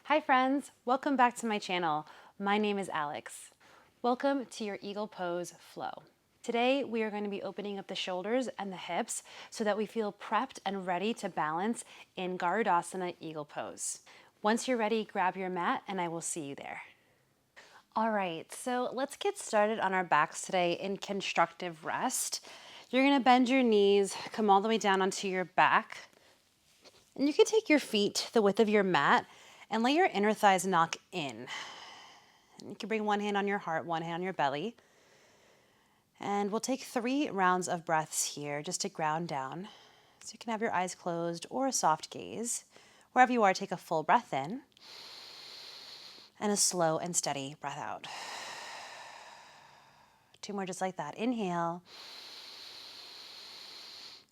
Hi friends, welcome back to my channel. My name is Alex. Welcome to your Eagle Pose Flow. Today we are going to be opening up the shoulders and the hips so that we feel prepped and ready to balance in Garudasana Eagle Pose. Once you're ready, grab your mat and I will see you there. All right, so let's get started on our backs today in constructive rest. You're going to bend your knees, come all the way down onto your back. And you can take your feet the width of your mat and let your inner thighs knock in. And you can bring one hand on your heart, one hand on your belly. And we'll take 3 rounds of breaths here just to ground down. So you can have your eyes closed or a soft gaze. Wherever you are, take a full breath in and a slow and steady breath out. 2 more just like that. Inhale.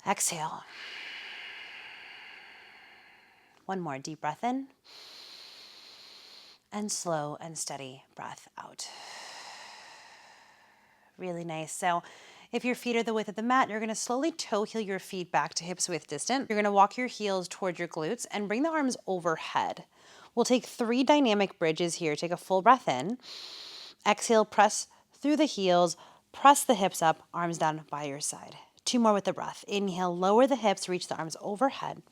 Exhale. 1 more deep breath in and slow and steady breath out. Really nice. So if your feet are the width of the mat, you're going to slowly toe heel your feet back to hips width distant. You're going to walk your heels toward your glutes and bring the arms overhead. We'll take 3 dynamic bridges here. Take a full breath in. Exhale, press through the heels, press the hips up, arms down by your side. 2 more with the breath. Inhale, lower the hips, reach the arms overhead.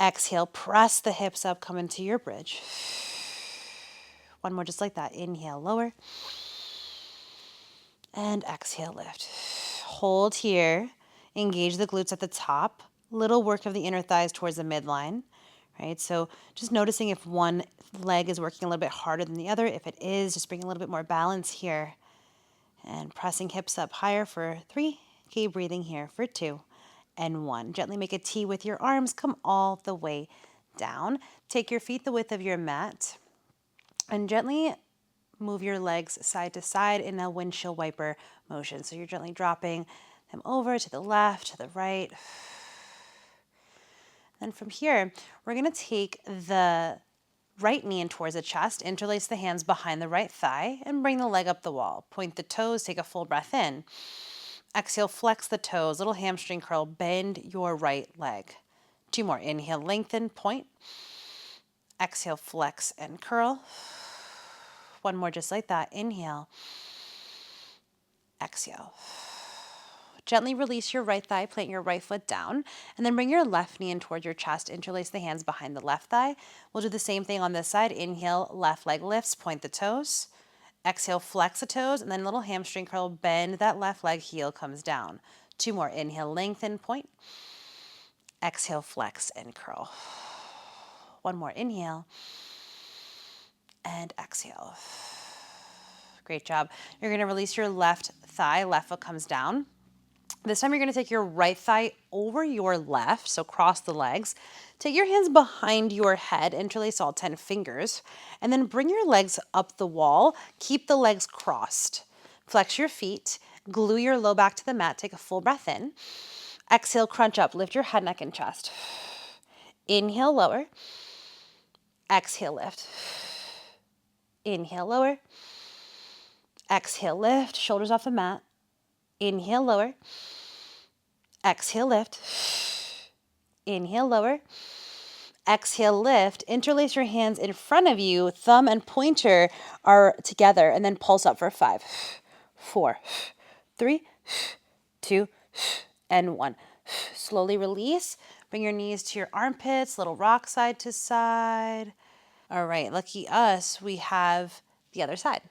Exhale, press the hips up, come into your bridge. 1 more just like that. Inhale, lower. And exhale, lift. Hold here. Engage the glutes at the top. Little work of the inner thighs towards the midline, right? So just noticing if one leg is working a little bit harder than the other. If it is, just bring a little bit more balance here. And pressing hips up higher for 3. Keep breathing here for 2 and 1. Gently make a T with your arms. Come all the way down. Take your feet the width of your mat and gently move your legs side to side in a windshield wiper motion. So you're gently dropping them over to the left, to the right. Then from here, we're going to take the right knee in towards the chest, interlace the hands behind the right thigh, and bring the leg up the wall. Point the toes, take a full breath in. Exhale, flex the toes, little hamstring curl, bend your right leg. 2 more. Inhale, lengthen, point. Exhale, flex and curl. 1 more just like that. Inhale. Exhale. Gently release your right thigh, plant your right foot down, and then bring your left knee in towards your chest. Interlace the hands behind the left thigh. We'll do the same thing on this side. Inhale, left leg lifts, point the toes. Exhale, flex the toes, and then little hamstring curl, bend that left leg, heel comes down. 2 more. Inhale, lengthen, point. Exhale, flex and curl. 1 more. Inhale and exhale. Great job. You're going to release your left thigh, left foot comes down. This time you're going to take your right thigh over your left, so cross the legs. Take your hands behind your head, interlace all 10 fingers, and then bring your legs up the wall. Keep the legs crossed. Flex your feet, glue your low back to the mat, take a full breath in. Exhale, crunch up, lift your head, neck, and chest. Inhale, lower. Exhale, lift. Inhale, lower. Exhale, lift, shoulders off the mat. Inhale, lower. Exhale, lift. Inhale, lower. Exhale, lift. Interlace your hands in front of you. Thumb and pointer are together, and then pulse up for 5, 4, 3, 2, and 1. Slowly release. Bring your knees to your armpits, little rock side to side. All right, lucky us, we have the other side.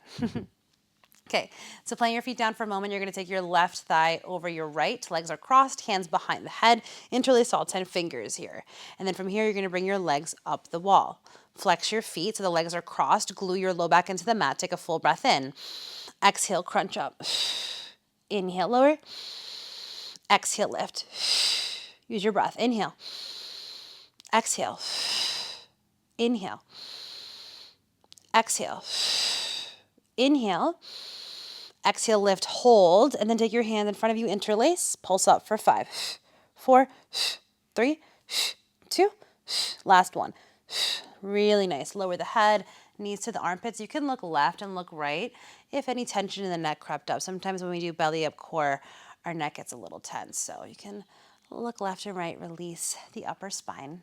Okay, so plant your feet down for a moment. You're going to take your left thigh over your right. Legs are crossed, hands behind the head. Interlace all 10 fingers here. And then from here, you're going to bring your legs up the wall. Flex your feet so the legs are crossed. Glue your low back into the mat. Take a full breath in. Exhale, crunch up. Inhale, lower. Exhale, lift. Use your breath. Inhale. Exhale. Inhale. Exhale. Inhale. Exhale, lift, hold, and then take your hand in front of you, interlace, pulse up for 5, 4, 3, 2, last one. Really nice. Lower the head, knees to the armpits. You can look left and look right if any tension in the neck crept up. Sometimes when we do belly up core, our neck gets a little tense. So you can look left and right, release the upper spine.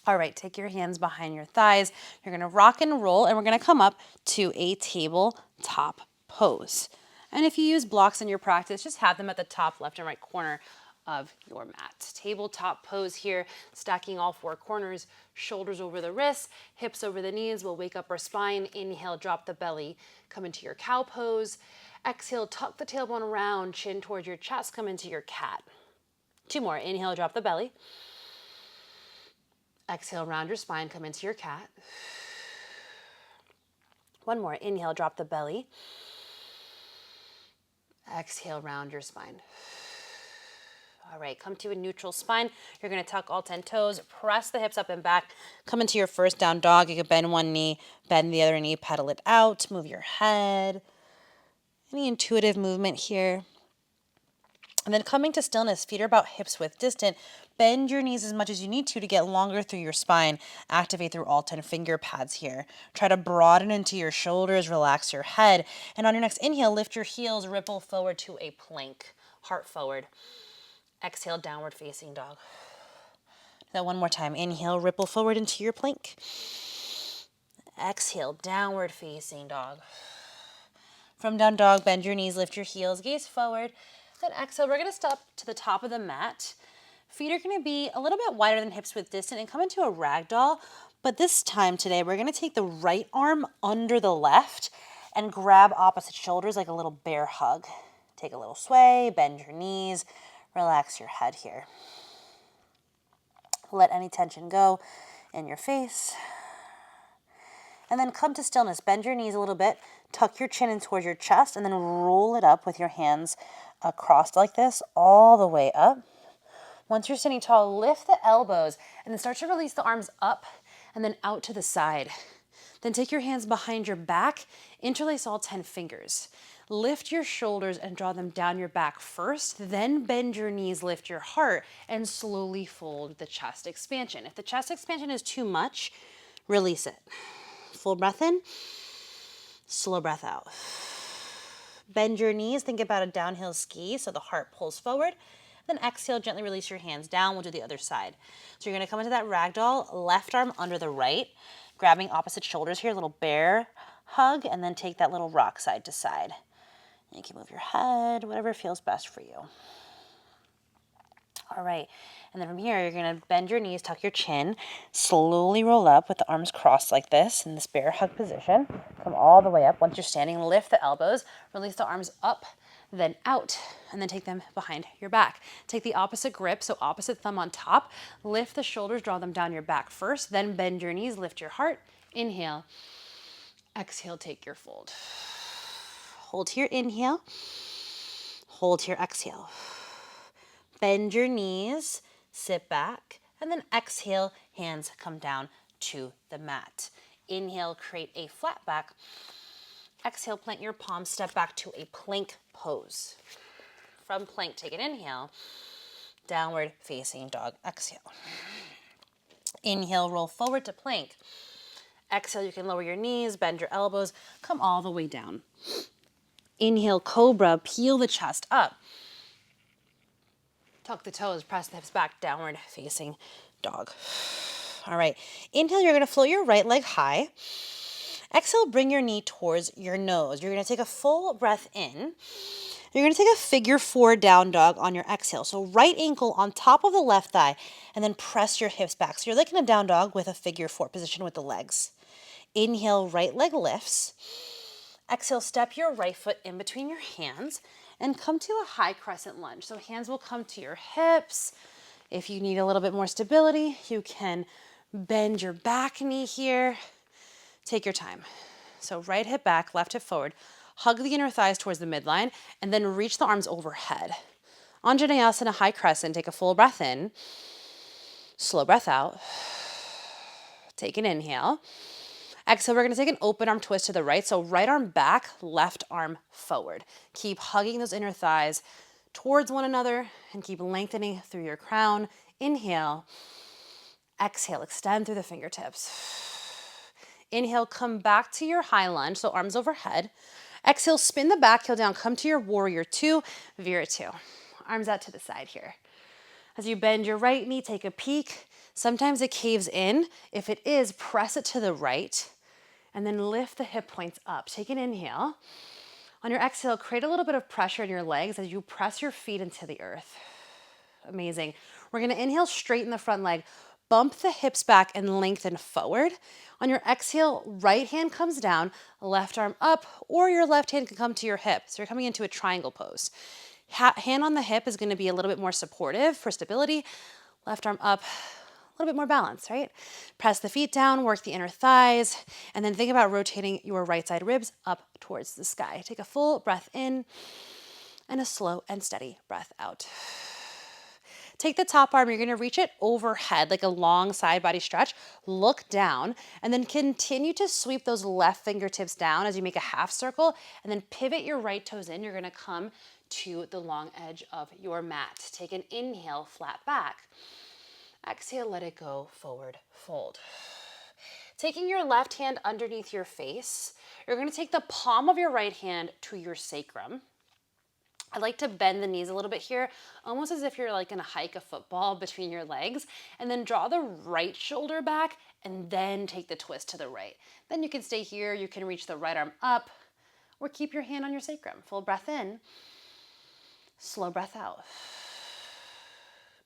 All right, take your hands behind your thighs. You're going to rock and roll, and we're going to come up to a tabletop pose. And if you use blocks in your practice, just have them at the top left and right corner of your mat. Tabletop pose here, stacking all four corners, shoulders over the wrists, hips over the knees. We'll wake up our spine. Inhale, drop the belly, come into your cow pose. Exhale, tuck the tailbone around, chin towards your chest, come into your cat. 2 more. Inhale, drop the belly. Exhale, round your spine, come into your cat. 1 more. Inhale, drop the belly. Exhale, round your spine. All right, come to a neutral spine. You're going to tuck all 10 toes, press the hips up and back, come into your first down dog. You can bend one knee, bend the other knee, pedal it out, move your head. Any intuitive movement here. And then coming to stillness, feet are about hips width distant. Bend your knees as much as you need to get longer through your spine. Activate through all 10 finger pads here. Try to broaden into your shoulders, relax your head. And on your next inhale, lift your heels, ripple forward to a plank. Heart forward. Exhale, downward facing dog. Do that one more time. Inhale, ripple forward into your plank. Exhale, downward facing dog. From down dog, bend your knees, lift your heels, gaze forward. Then exhale, we're going to step to the top of the mat. Feet are going to be a little bit wider than hips width distant and come into a ragdoll. But this time today, we're going to take the right arm under the left and grab opposite shoulders like a little bear hug. Take a little sway, bend your knees, relax your head here. Let any tension go in your face. And then come to stillness. Bend your knees a little bit, tuck your chin in towards your chest, and then roll it up with your hands across like this all the way up. Once you're standing tall, lift the elbows and then start to release the arms up and then out to the side. Then take your hands behind your back, interlace all 10 fingers. Lift your shoulders and draw them down your back first, then bend your knees, lift your heart, and slowly fold the chest expansion. If the chest expansion is too much, release it. Full breath in, slow breath out. Bend your knees, think about a downhill ski so the heart pulls forward. Then exhale, gently release your hands down. We'll do the other side. So you're going to come into that ragdoll, left arm under the right, grabbing opposite shoulders here, little bear hug, and then take that little rock side to side. And you can move your head, whatever feels best for you. All right, and then from here, you're going to bend your knees, tuck your chin, slowly roll up with the arms crossed like this in this bear hug position. Come all the way up. Once you're standing, lift the elbows, release the arms up, then out, and then take them behind your back. Take the opposite grip, so opposite thumb on top. Lift the shoulders, draw them down your back first, then bend your knees, lift your heart. Inhale. Exhale, take your fold. Hold here, inhale. Hold here, exhale. Bend your knees, sit back, and then exhale, hands come down to the mat. Inhale, create a flat back. Exhale, plant your palms, step back to a plank pose. From plank, take an inhale. Downward facing dog, exhale. Inhale, roll forward to plank. Exhale, you can lower your knees, bend your elbows, come all the way down. Inhale, cobra, peel the chest up. Tuck the toes, press the hips back, downward facing dog. All right, inhale, you're gonna float your right leg high. Exhale, bring your knee towards your nose. You're gonna take a full breath in. You're gonna take a figure 4 down dog on your exhale. So right ankle on top of the left thigh, and then press your hips back. So you're like in a down dog with a figure 4 position with the legs. Inhale, right leg lifts. Exhale, step your right foot in between your hands and come to a high crescent lunge. So hands will come to your hips. If you need a little bit more stability, you can bend your back knee here. Take your time. So right hip back, left hip forward. Hug the inner thighs towards the midline and then reach the arms overhead. Vinyasa, high crescent. Take a full breath in. Slow breath out. Take an inhale. Exhale, we're going to take an open arm twist to the right. So right arm back, left arm forward. Keep hugging those inner thighs towards one another and keep lengthening through your crown. Inhale. Exhale, extend through the fingertips. Inhale, come back to your high lunge, so arms overhead. Exhale, spin the back heel down, come to your warrior 2, Vira 2. Arms out to the side here. As you bend your right knee, take a peek, Sometimes it caves in. If it is, press it to the right and then lift the hip points up. Take an inhale. On your exhale, create a little bit of pressure in your legs as you press your feet into the earth. Amazing. We're gonna inhale, straighten the front leg, bump the hips back and lengthen forward. On your exhale, right hand comes down, left arm up, or your left hand can come to your hip. So you're coming into a triangle pose. Hand on the hip is gonna be a little bit more supportive for stability. Left arm up, a little bit more balance, right? Press the feet down, work the inner thighs, and then think about rotating your right side ribs up towards the sky. Take a full breath in and a slow and steady breath out. Take the top arm, you're gonna reach it overhead like a long side body stretch. Look down and then continue to sweep those left fingertips down as you make a half circle and then pivot your right toes in. You're gonna come to the long edge of your mat. Take an inhale, flat back. Exhale, let it go, forward fold. Taking your left hand underneath your face, you're gonna take the palm of your right hand to your sacrum. I like to bend the knees a little bit here, almost as if you're like gonna hike a football between your legs, and then draw the right shoulder back and then take the twist to the right. Then you can stay here, you can reach the right arm up, or keep your hand on your sacrum. Full breath in, slow breath out.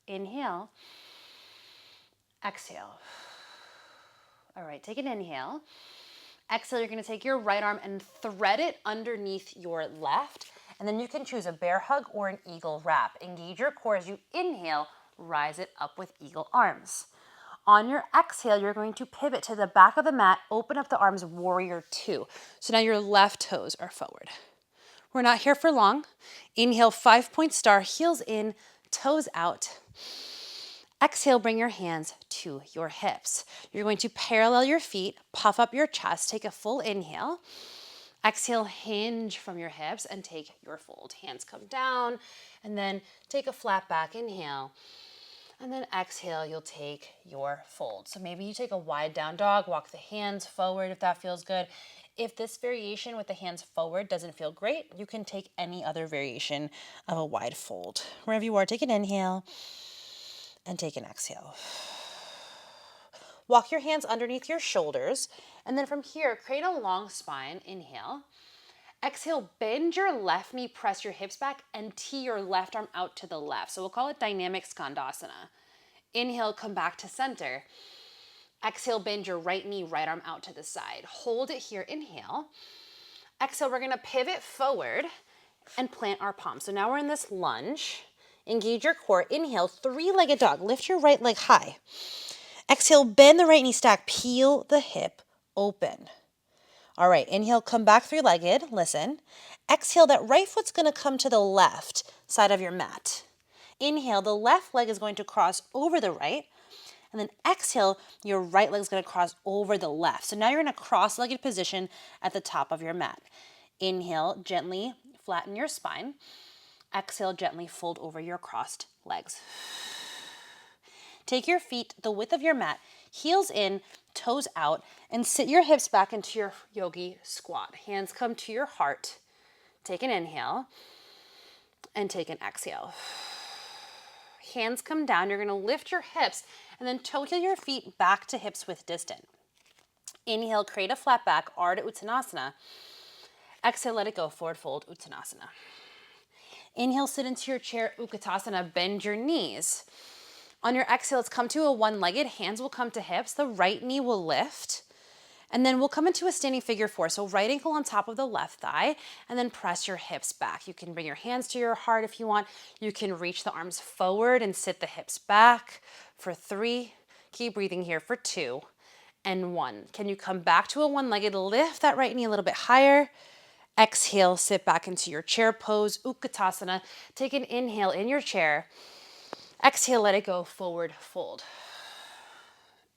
Inhale, exhale. All right, take an inhale. Exhale, you're gonna take your right arm and thread it underneath your left, and then you can choose a bear hug or an eagle wrap. Engage your core as you inhale, rise it up with eagle arms. On your exhale, you're going to pivot to the back of the mat, open up the arms, warrior two. So now your left toes are forward. We're not here for long. Inhale, 5-point star, heels in, toes out. Exhale, bring your hands to your hips. You're going to parallel your feet, puff up your chest, take a full inhale. Exhale, hinge from your hips and take your fold. Hands come down and then take a flat back inhale. And then exhale, you'll take your fold. So maybe you take a wide down dog, walk the hands forward if that feels good. If this variation with the hands forward doesn't feel great, you can take any other variation of a wide fold. Wherever you are, take an inhale and take an exhale. Walk your hands underneath your shoulders, and then from here, create a long spine. Inhale. Exhale, bend your left knee, press your hips back, and tee your left arm out to the left. So we'll call it dynamic skandasana. Inhale, come back to center. Exhale, bend your right knee, right arm out to the side. Hold it here, inhale. Exhale, we're gonna pivot forward and plant our palms. So now we're in this lunge. Engage your core. Inhale, three-legged dog. Lift your right leg high. Exhale, bend the right knee, stack, peel the hip open. All right, inhale, come back three-legged, listen. Exhale, that right foot's gonna come to the left side of your mat. Inhale, the left leg is going to cross over the right, and then exhale, your right leg is gonna cross over the left. So now you're in a cross-legged position at the top of your mat. Inhale, gently flatten your spine. Exhale, gently fold over your crossed legs. Take your feet the width of your mat, heels in, toes out, and sit your hips back into your yogi squat. Hands come to your heart. Take an inhale and take an exhale. Hands come down. You're going to lift your hips and then toe heel your feet back to hips width distant. Inhale, create a flat back, Ardha Uttanasana. Exhale, let it go, forward fold, Uttanasana. Inhale, sit into your chair, Utkatasana, bend your knees. On your exhale, let's come to a one-legged. Hands will come to hips. The right knee will lift. And then we'll come into a standing figure four. So right ankle on top of the left thigh, and then press your hips back. You can bring your hands to your heart if you want. You can reach the arms forward and sit the hips back for 3. Keep breathing here for 2 and 1. Can you come back to a one-legged? Lift that right knee a little bit higher. Exhale, sit back into your chair pose, Utkatasana. Take an inhale in your chair. Exhale, let it go, forward fold.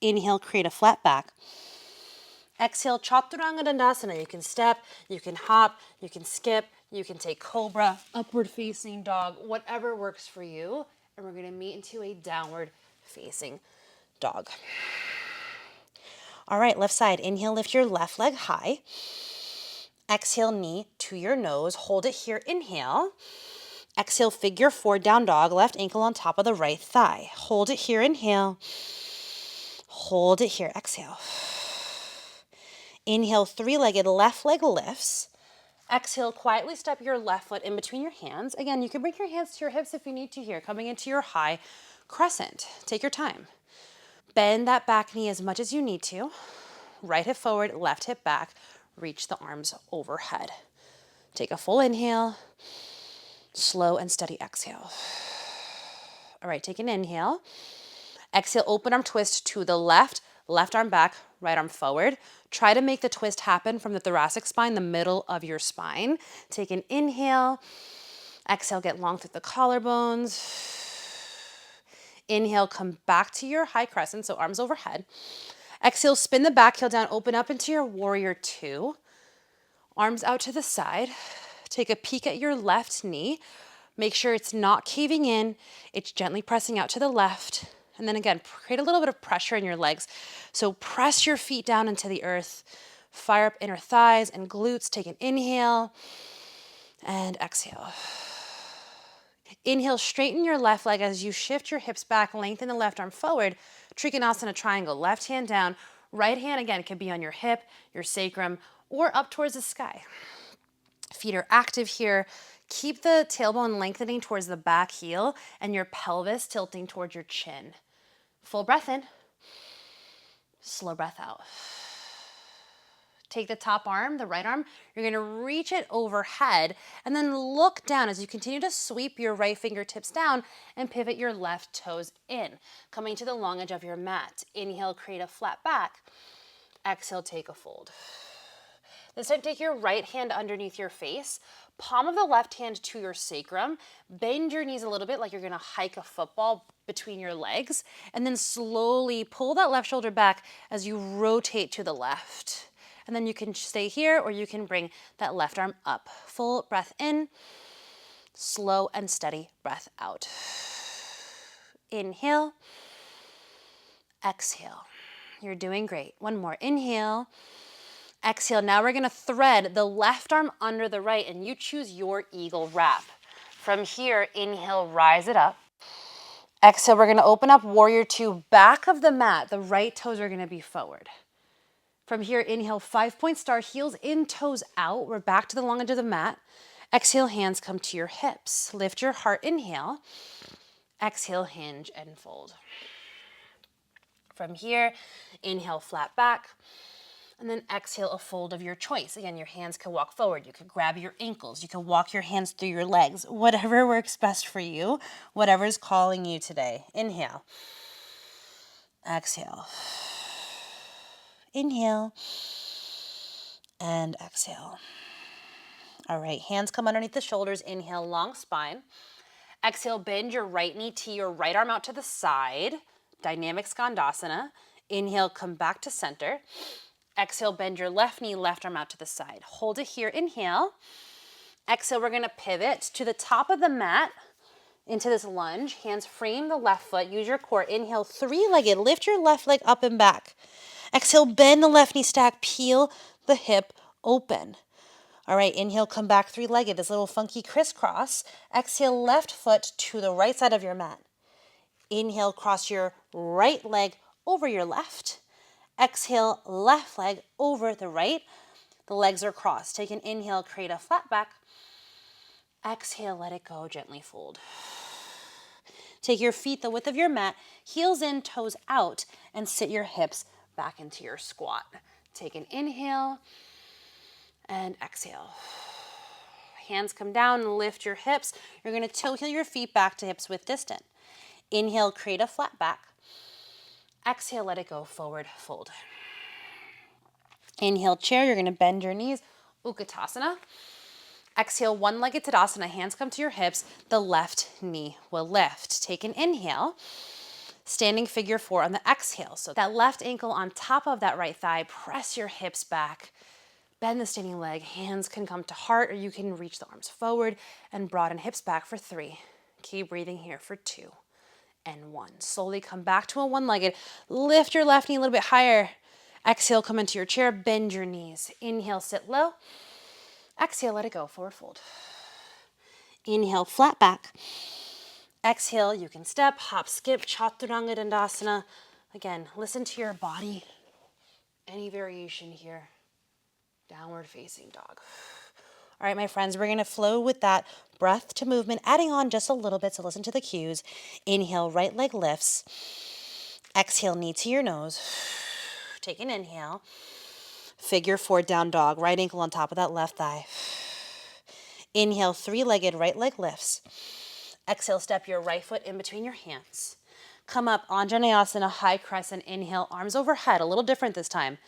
Inhale, create a flat back. Exhale, Chaturanga Dandasana. You can step, you can hop, you can skip, you can take cobra, upward facing dog, whatever works for you. And we're gonna meet into a downward facing dog. All right, left side. Inhale, lift your left leg high. Exhale, knee to your nose. Hold it here, inhale. Exhale, figure four, down dog, left ankle on top of the right thigh. Hold it here, inhale. Hold it here. Exhale. Inhale, three-legged left leg lifts. Exhale, quietly step your left foot in between your hands. Again, you can bring your hands to your hips if you need to here, coming into your high crescent. Take your time. Bend that back knee as much as you need to. Right hip forward, left hip back. Reach the arms overhead. Take a full inhale. Slow and steady exhale. All right, take an inhale. Exhale, open arm twist to the left, left arm back, right arm forward. Try to make the twist happen from the thoracic spine, the middle of your spine. Take an inhale. Exhale, get long through the collarbones. Inhale, come back to your high crescent, so arms overhead. Exhale, spin the back heel down, open up into your warrior two. Arms out to the side. Take a peek at your left knee. Make sure it's not caving in. It's gently pressing out to the left. And then again, create a little bit of pressure in your legs. So press your feet down into the earth. Fire up inner thighs and glutes. Take an inhale and exhale. Inhale, straighten your left leg as you shift your hips back, lengthen the left arm forward. Trikonasana triangle, left hand down, right hand again can be on your hip, your sacrum, or up towards the sky. Feet are active here. Keep the tailbone lengthening towards the back heel and your pelvis tilting towards your chin. Full breath in, slow breath out. Take the top arm, the right arm, you're gonna reach it overhead and then look down as you continue to sweep your right fingertips down and pivot your left toes in, coming to the long edge of your mat. Inhale, create a flat back. Exhale, take a fold. This time, take your right hand underneath your face, palm of the left hand to your sacrum, bend your knees a little bit like you're gonna hike a football between your legs, and then slowly pull that left shoulder back as you rotate to the left. And then you can stay here or you can bring that left arm up. Full breath in, slow and steady breath out. Inhale, exhale. You're doing great. One more. Inhale, exhale. Now we're gonna thread the left arm under the right and you choose your eagle wrap. From here, inhale, rise it up. Exhale, we're gonna open up warrior two, back of the mat. The right toes are gonna be forward. From here, inhale, 5-point star, heels in, toes out. We're back to the long edge of the mat. Exhale, hands come to your hips. Lift your heart, inhale. Exhale, hinge and fold. From here, inhale, flat back. And then exhale, a fold of your choice. Again, your hands can walk forward. You could grab your ankles. You can walk your hands through your legs. Whatever works best for you, whatever is calling you today. Inhale. Exhale. Inhale and exhale. All right, hands come underneath the shoulders. Inhale, long spine. Exhale, bend your right knee to your right arm out to the side. Dynamic Skandasana. Inhale, come back to center. Exhale, bend your left knee, left arm out to the side. Hold it here, inhale. Exhale, we're gonna pivot to the top of the mat into this lunge. Hands frame the left foot, use your core. Inhale, three-legged, lift your left leg up and back. Exhale, bend the left knee, stack, peel the hip open. All right, inhale, come back three-legged, this little funky crisscross. Exhale, left foot to the right side of your mat. Inhale, cross your right leg over your left. Exhale, left leg over the right. The legs are crossed. Take an inhale, create a flat back. Exhale, let it go, gently fold. Take your feet the width of your mat, heels in, toes out, and sit your hips back into your squat. Take an inhale and exhale. Hands come down, lift your hips. You're gonna toe heel your feet back to hips width distant. Inhale, create a flat back. Exhale, let it go, forward fold. Inhale, chair, you're gonna bend your knees, Utkatasana. Exhale, one-legged Tadasana, hands come to your hips, the left knee will lift. Take an inhale. Standing figure four on the exhale. So that left ankle on top of that right thigh, press your hips back, bend the standing leg, hands can come to heart or you can reach the arms forward and broaden hips back for 3. Keep breathing here for 2 and 1. Slowly come back to a one-legged, lift your left knee a little bit higher. Exhale, come into your chair, bend your knees. Inhale, sit low. Exhale, let it go, forward fold. Inhale, flat back. Exhale, you can step, hop, skip, Chaturanga Dandasana, Again, listen to your body. Any variation here. Downward facing dog. All right, my friends, we're going to flow with that breath to movement, adding on just a little bit, so listen to the cues. Inhale, right leg lifts. Exhale, knee to your nose. Take an inhale. Figure 4 down dog, right ankle on top of that left thigh. Inhale, 3-legged right leg lifts. Exhale, step your right foot in between your hands. Come up, Anjaneyasana, high crescent. Inhale, arms overhead, a little different this time.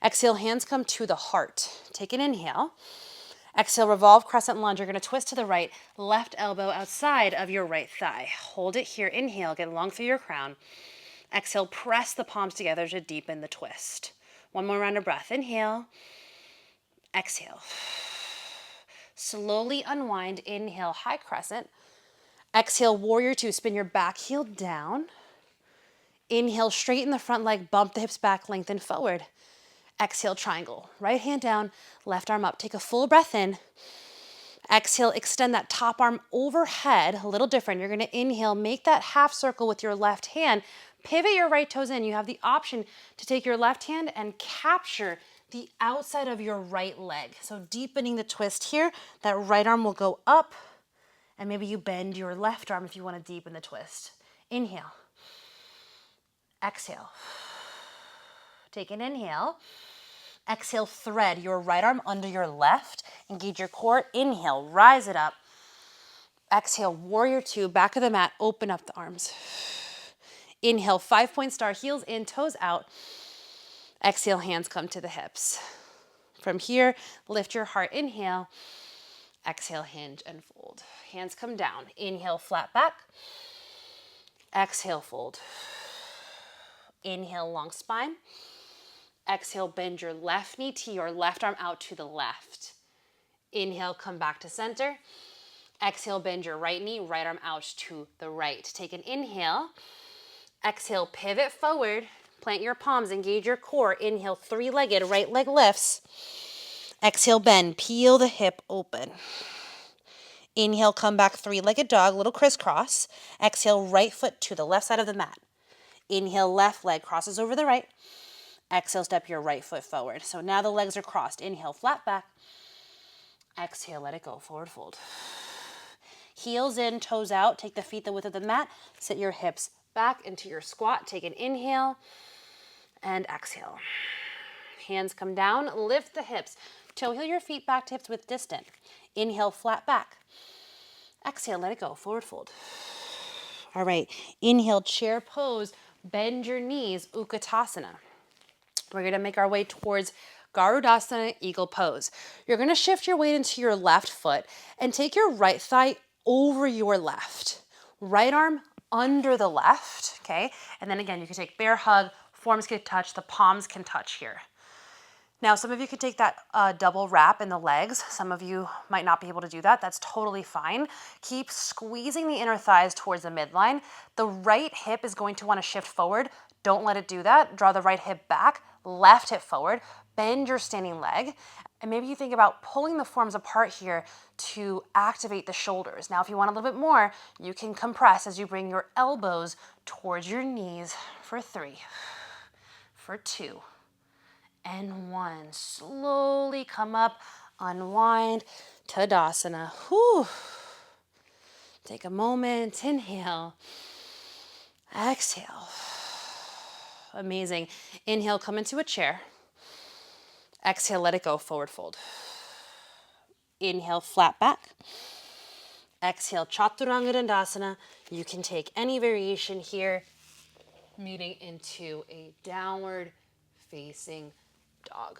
Exhale, hands come to the heart. Take an inhale. Exhale, revolve, crescent lunge. You're going to twist to the right, left elbow outside of your right thigh. Hold it here. Inhale, get long through your crown. Exhale, press the palms together to deepen the twist. One more round of breath. Inhale. Exhale. Slowly unwind. Inhale, high crescent. Exhale, warrior 2. Spin your back heel down. Inhale, straighten the front leg, bump the hips back, lengthen forward. Exhale, triangle. Right hand down, left arm up. Take a full breath in. Exhale, extend that top arm overhead, a little different. You're going to inhale, make that half circle with your left hand. Pivot your right toes in. You have the option to take your left hand and capture the outside of your right leg. So deepening the twist here, that right arm will go up, and maybe you bend your left arm if you want to deepen the twist. Inhale. Exhale. Take an inhale. Exhale, thread your right arm under your left. Engage your core. Inhale, rise it up. Exhale, warrior 2, back of the mat, open up the arms. Inhale, 5-point star, heels in, toes out. Exhale, hands come to the hips. From here, lift your heart. Inhale. Exhale, hinge and fold. Hands come down. Inhale, flat back. Exhale, fold. Inhale, long spine. Exhale, bend your left knee to your left arm out to the left. Inhale, come back to center. Exhale, bend your right knee, right arm out to the right. Take an inhale. Exhale, pivot forward. Plant your palms, engage your core. Inhale, 3-legged, right leg lifts. Exhale, bend, peel the hip open. Inhale, come back, 3-legged dog, little crisscross. Exhale, right foot to the left side of the mat. Inhale, left leg crosses over the right. Exhale, step your right foot forward. So now the legs are crossed. Inhale, flat back. Exhale, let it go, forward fold. Heels in, toes out. Take the feet the width of the mat. Sit your hips back into your squat. Take an inhale and exhale. Hands come down, lift the hips. Toe heel your feet back to hips width distant. Inhale, flat back. Exhale, let it go, forward fold. All right, inhale, chair pose. Bend your knees, Utkatasana. We're going to make our way towards Garudasana, eagle pose. You're going to shift your weight into your left foot and take your right thigh over your left. Right arm under the left, okay? And then again, you can take bear hug, forearms can touch, the palms can touch here. Now, some of you could take that double wrap in the legs. Some of you might not be able to do that. That's totally fine. Keep squeezing the inner thighs towards the midline. The right hip is going to want to shift forward. Don't let it do that. Draw the right hip back, left hip forward, bend your standing leg. And maybe you think about pulling the forearms apart here to activate the shoulders. Now, if you want a little bit more, you can compress as you bring your elbows towards your knees for 3, for 2, and 1. Slowly come up, unwind, Tadasana. Whew. Take a moment, inhale, exhale. Amazing. Inhale, come into a chair. Exhale, let it go, forward fold. Inhale, flat back. Exhale, Chaturanga Dandasana. You can take any variation here, moving into a downward facing dog.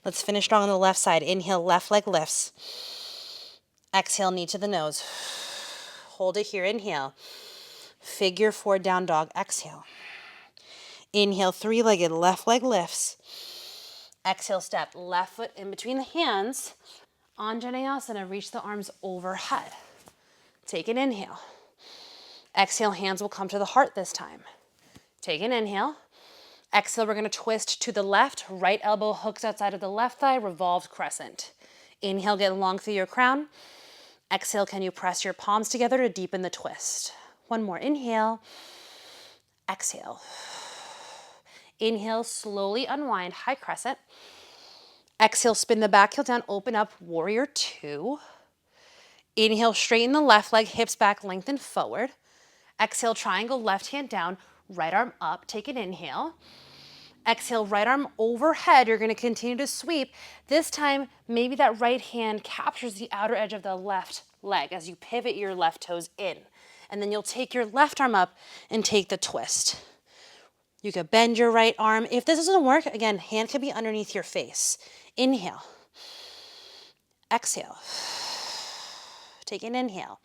Let's finish strong on the left side. Inhale, left leg lifts. Exhale, knee to the nose. Hold it here, inhale. Figure 4 down dog, exhale. Inhale, 3-legged, left leg lifts. Exhale, step left foot in between the hands. Anjaneyasana, reach the arms overhead. Take an inhale. Exhale, hands will come to the heart this time. Take an inhale. Exhale, we're going to twist to the left. Right elbow hooks outside of the left thigh, revolved crescent. Inhale, get long through your crown. Exhale, can you press your palms together to deepen the twist? One more, inhale. Exhale. Inhale, slowly unwind, high crescent. Exhale, spin the back heel down, open up, warrior two. Inhale, straighten the left leg, hips back, lengthen forward. Exhale, triangle, left hand down, right arm up. Take an inhale. Exhale, right arm overhead. You're going to continue to sweep. This time, maybe that right hand captures the outer edge of the left leg as you pivot your left toes in. And then you'll take your left arm up and take the twist. You could bend your right arm. If this doesn't work, again, hand can be underneath your face. Inhale. Exhale. Take an inhale.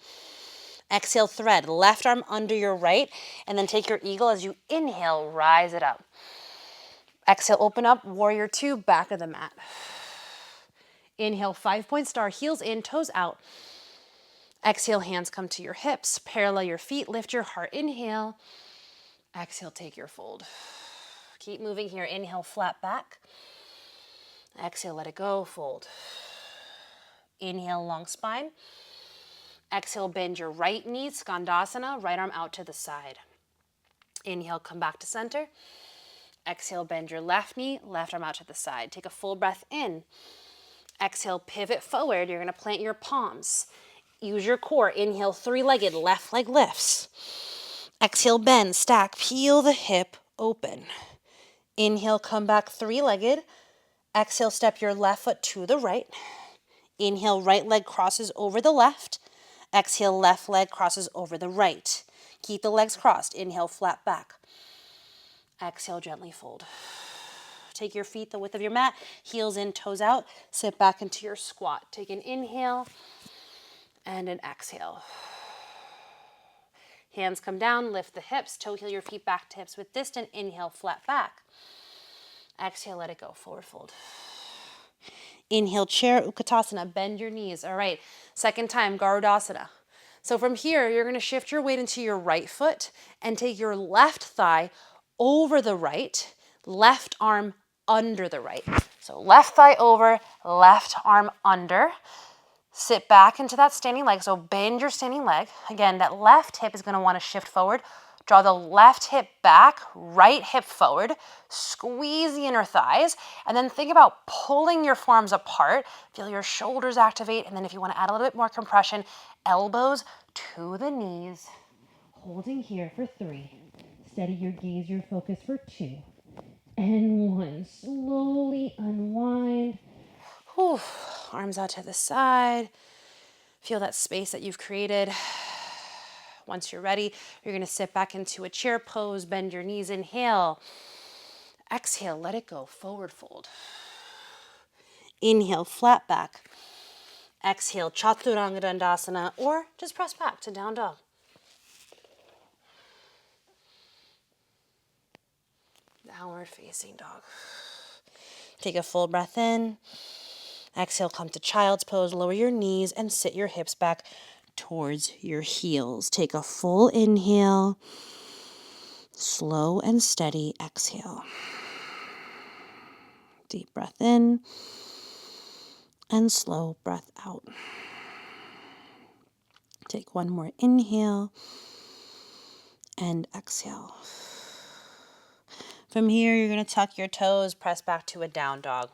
Exhale, thread. Left arm under your right, and then take your eagle as you inhale, rise it up. Exhale, open up, warrior two, back of the mat. Inhale, 5-point star, heels in, toes out. Exhale, hands come to your hips, parallel your feet, lift your heart, inhale. Exhale, take your fold. Keep moving here, inhale, flat back. Exhale, let it go, fold. Inhale, long spine. Exhale, bend your right knee, Skandasana, right arm out to the side. Inhale, come back to center. Exhale, bend your left knee, left arm out to the side. Take a full breath in. Exhale, pivot forward. You're going to plant your palms. Use your core. Inhale, three-legged, left leg lifts. Exhale, bend, stack, peel the hip, open. Inhale, come back three-legged. Exhale, step your left foot to the right. Inhale, right leg crosses over the left. Exhale, left leg crosses over the right. Keep the legs crossed. Inhale, flat back. Exhale, gently fold. Take your feet the width of your mat, heels in, toes out. Sit back into your squat. Take an inhale and an exhale. Hands come down, lift the hips, toe heel your feet back to hips with distant. Inhale, flat back. Exhale, let it go, forward fold. Inhale, chair, Utkatasana, bend your knees. All right, second time, Garudasana. So from here, you're going to shift your weight into your right foot and take your left thigh over the right, left arm under the right. So left thigh over, left arm under. Sit back into that standing leg. So bend your standing leg. Again, that left hip is going to want to shift forward. Draw the left hip back, right hip forward. Squeeze the inner thighs. And then think about pulling your forearms apart. Feel your shoulders activate. And then if you want to add a little bit more compression, elbows to the knees. Holding here for 3. Steady your gaze, your focus for 2. And 1. Slowly unwind. Whew. Arms out to the side. Feel that space that you've created. Once you're ready, you're going to sit back into a chair pose, bend your knees, inhale. Exhale, let it go, forward fold. Inhale, flat back. Exhale, Chaturanga Dandasana, or just press back to down dog. Downward facing dog. Take a full breath in. Exhale, come to child's pose, lower your knees and sit your hips back towards your heels. Take a full inhale, slow and steady exhale. Deep breath in and slow breath out. Take one more inhale and exhale. From here, you're going to tuck your toes, press back to a down dog.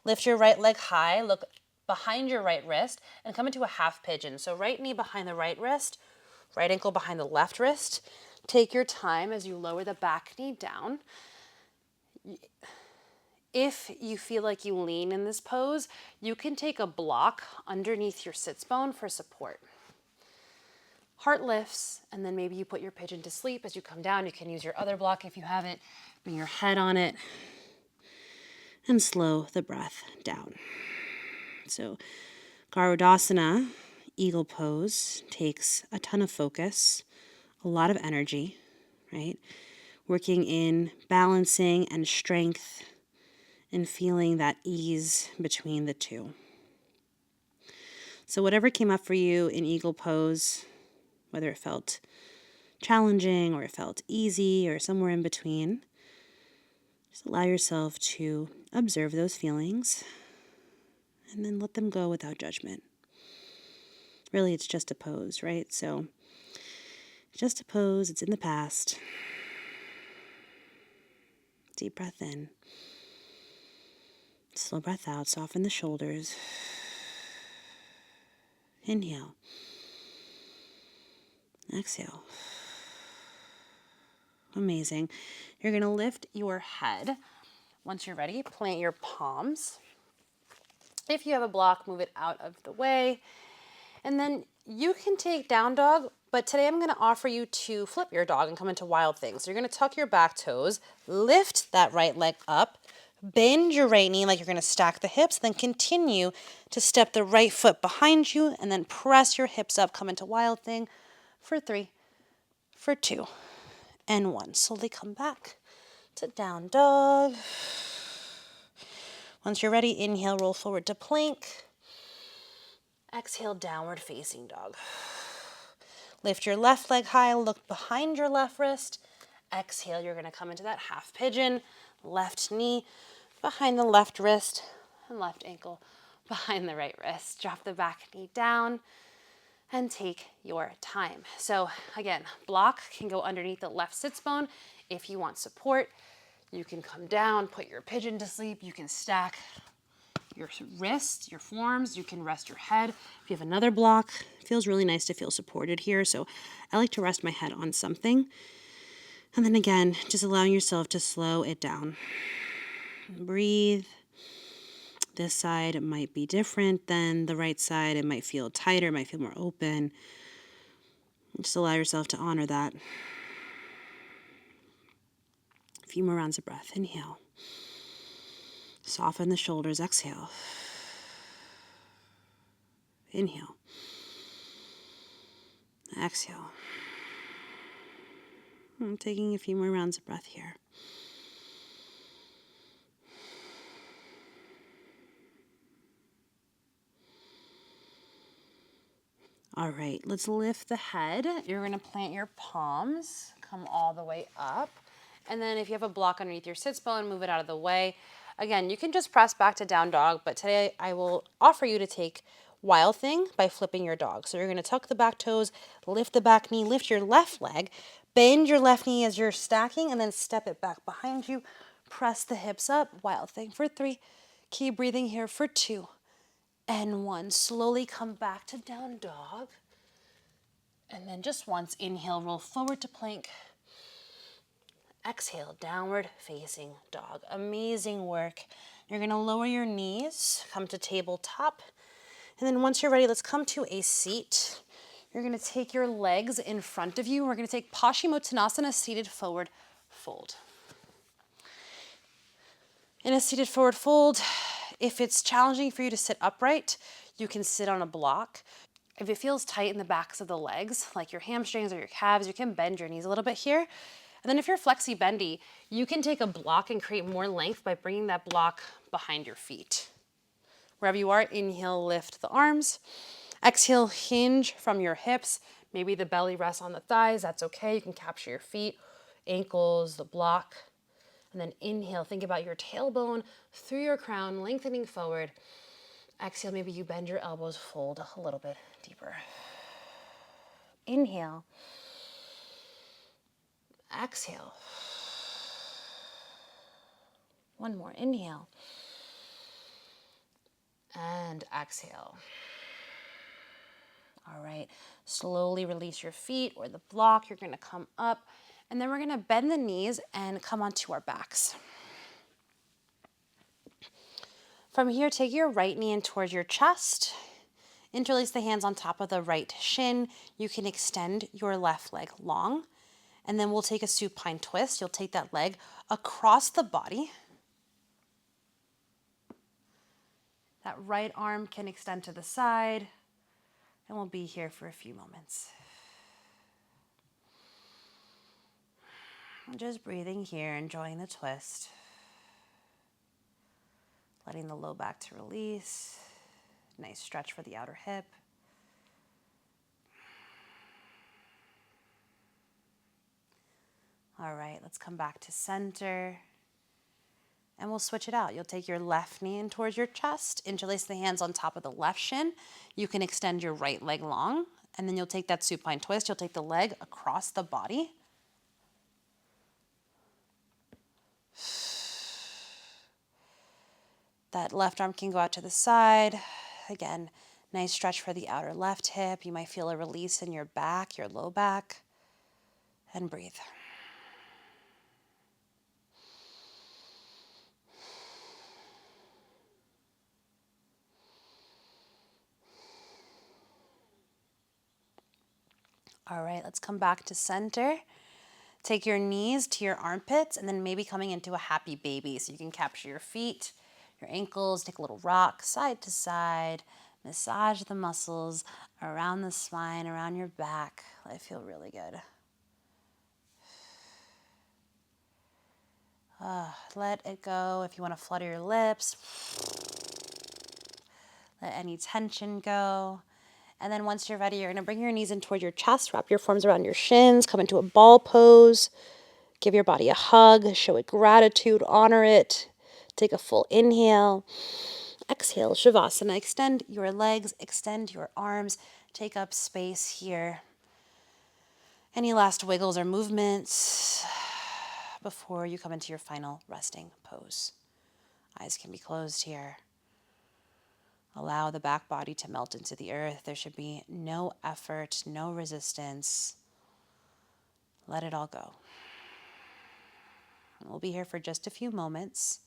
Lift your right leg high, look behind your right wrist, and come into a half pigeon. So right knee behind the right wrist, right ankle behind the left wrist. Take your time as you lower the back knee down. If you feel like you lean in this pose, you can take a block underneath your sits bone for support. Heart lifts, and then maybe you put your pigeon to sleep. As you come down, you can use your other block if you have it. Bring your head on it, and slow the breath down. So Garudasana, eagle pose, takes a ton of focus, a lot of energy, right? Working in balancing and strength and feeling that ease between the two. So whatever came up for you in eagle pose, whether it felt challenging or it felt easy or somewhere in between, just allow yourself to observe those feelings and then let them go without judgment. Really, it's just a pose, right? So Just a pose. It's in the past. Deep breath in. Slow breath out. Soften the shoulders. Inhale. Exhale. Amazing. You're going to lift your head. Once you're ready, plant your palms. If you have a block, move it out of the way. And then you can take down dog, but today I'm going to offer you to flip your dog and come into wild thing. So you're going to tuck your back toes, lift that right leg up, bend your right knee like you're going to stack the hips, then continue to step the right foot behind you and then press your hips up, come into wild thing for 3, for 2, and 1. Slowly come back to down dog. Once you're ready, inhale, roll forward to plank. Exhale, downward facing dog. Lift your left leg high, look behind your left wrist. Exhale, you're going to come into that half pigeon. Left knee behind the left wrist and left ankle behind the right wrist. Drop the back knee down and take your time. So again, block can go underneath the left sits bone. If you want support, you can come down, put your pigeon to sleep. You can stack your wrists, your forearms. You can rest your head. If you have another block, it feels really nice to feel supported here. So I like to rest my head on something. And then again, just allowing yourself to slow it down. Breathe. This side might be different than the right side. It might feel tighter, it might feel more open. Just allow yourself to honor that. A few more rounds of breath. Inhale. Soften the shoulders. Exhale. Inhale. Exhale. I'm taking a few more rounds of breath here. All right, let's lift the head. You're going to plant your palms, come all the way up. And then if you have a block underneath your sits bone, move it out of the way. Again, you can just press back to down dog, but today I will offer you to take wild thing by flipping your dog. So you're going to tuck the back toes, lift the back knee, lift your left leg, bend your left knee as you're stacking, and then step it back behind you. Press the hips up, wild thing for 3. Keep breathing here for 2. And 1. Slowly come back to down dog. And then just once, inhale, roll forward to plank. Exhale, downward facing dog. Amazing work. You're going to lower your knees, come to tabletop. And then once you're ready, let's come to a seat. You're going to take your legs in front of you. We're going to take Paschimottanasana, seated forward fold. In a seated forward fold, if it's challenging for you to sit upright, you can sit on a block. If it feels tight in the backs of the legs, like your hamstrings or your calves, you can bend your knees a little bit here. And then if you're flexi bendy, you can take a block and create more length by bringing that block behind your feet. Wherever you are, inhale, lift the arms. Exhale, hinge from your hips. Maybe the belly rests on the thighs. That's okay. You can capture your feet, ankles, the block. And then inhale, think about your tailbone through your crown, lengthening forward. Exhale, maybe you bend your elbows, fold a little bit deeper. Inhale. Exhale. One more. Inhale. And exhale. All right. Slowly release your feet or the block. You're going to come up. And then we're going to bend the knees and come onto our backs. From here, take your right knee in towards your chest. Interlace the hands on top of the right shin. You can extend your left leg long. And then we'll take a supine twist. You'll take that leg across the body. That right arm can extend to the side. And we'll be here for a few moments. Just breathing here, enjoying the twist. Letting the low back to release. Nice stretch for the outer hip. All right, let's come back to center. And we'll switch it out. You'll take your left knee in towards your chest, interlace the hands on top of the left shin. You can extend your right leg long, And then you'll take that supine twist. You'll take the leg across the body. That left arm can go out to the side. Again, nice stretch for the outer left hip. You might feel a release in your back, your low back. And breathe. All right, let's come back to center. Take your knees to your armpits and then maybe coming into a happy baby. So you can capture your feet, your ankles, take a little rock side to side, massage the muscles around the spine, around your back. Let it feel really good. Let it go. If you want to flutter your lips, let any tension go. And then once you're ready, you're going to bring your knees in toward your chest, wrap your forearms around your shins, come into a ball pose. Give your body a hug, show it gratitude, honor it. Take a full inhale. Exhale, Savasana. Extend your legs, extend your arms. Take up space here. Any last wiggles or movements before you come into your final resting pose. Eyes can be closed here. Allow the back body to melt into the earth. There should be no effort, no resistance. Let it all go. We'll be here for just a few moments.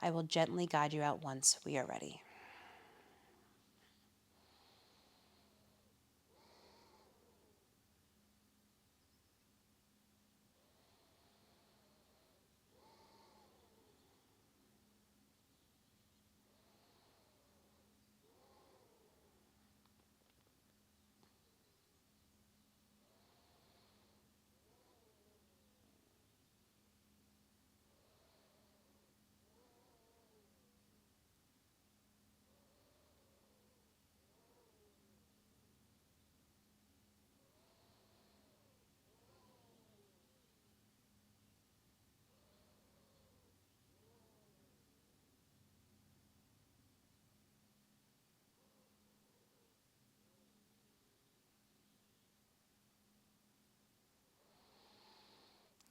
I will gently guide you out once we are ready.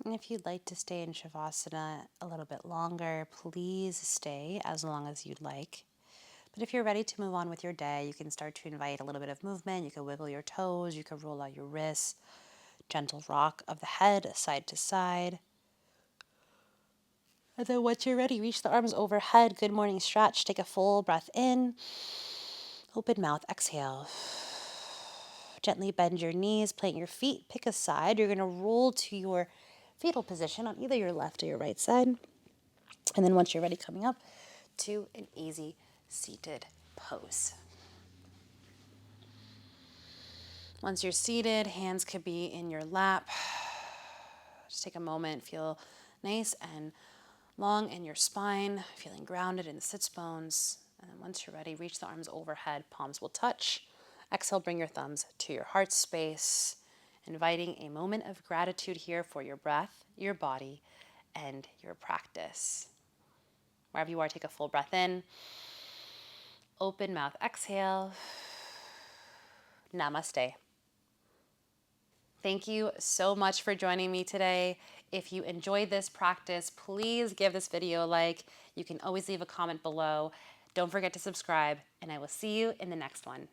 And if you'd like to stay in Shavasana a little bit longer, please stay as long as you'd like. But if you're ready to move on with your day, you can start to invite a little bit of movement. You can wiggle your toes, you can roll out your wrists, gentle rock of the head side to side. And then once you're ready, reach the arms overhead. Good morning stretch. Take a full breath in. Open mouth, exhale. Gently bend your knees, plant your feet, pick a side. You're going to roll to your fetal position on either your left or your right side. And then once you're ready, coming up to an easy seated pose. Once you're seated, hands could be in your lap. Just take a moment, feel nice and long in your spine, feeling grounded in the sits bones. And then once you're ready, reach the arms overhead, palms will touch. Exhale, bring your thumbs to your heart space, inviting a moment of gratitude here for your breath, your body, and your practice. Wherever you are, take a full breath in. Open mouth, exhale. Namaste. Thank you so much for joining me today. If you enjoyed this practice, please give this video a like. You can always leave a comment below. Don't forget to subscribe, and I will see you in the next one.